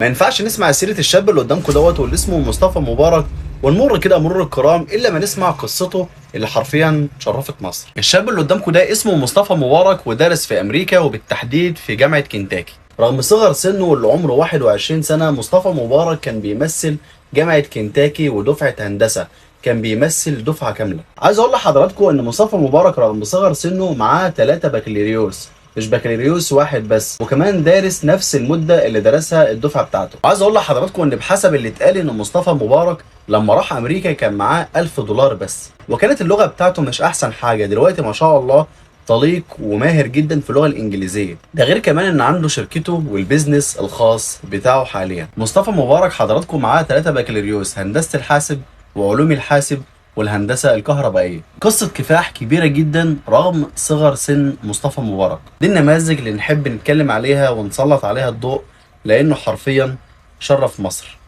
ما ينفعش نسمع سيرة الشاب اللي قدامكم دوت واللي اسمه مصطفى مبارك ونمر كده مرور الكرام الا ما نسمع قصته اللي حرفيا شرفت مصر. الشاب اللي قدامكم ده اسمه مصطفى مبارك ودارس في امريكا وبالتحديد في جامعة كنتاكي. رغم صغر سنه واللي عمره 21 سنة مصطفى مبارك كان بيمثل جامعة كنتاكي ودفعة هندسة، كان بيمثل دفعة كاملة. عايز اقول لحضراتكم ان مصطفى مبارك رغم صغر سنه معاه 3 بكالوريوس، مش بكالوريوس واحد بس، وكمان دارس نفس المده اللي درسها الدفعه بتاعته. عايز اقول لحضراتكم ان بحسب اللي اتقال ان مصطفى مبارك لما راح امريكا كان معاه 1000 دولار بس، وكانت اللغه بتاعته مش احسن حاجه. دلوقتي ما شاء الله طليق وماهر جدا في اللغه الانجليزيه، ده غير كمان ان عنده شركته والبيزنس الخاص بتاعه حاليا. مصطفى مبارك حضراتكم معاه 3 بكالوريوس، هندسه الحاسب وعلوم الحاسب والهندسة الكهربائية. قصة كفاح كبيرة جدا رغم صغر سن مصطفى مبارك. دي النماذج اللي نحب نتكلم عليها ونسلط عليها الضوء لأنه حرفيا شرف مصر.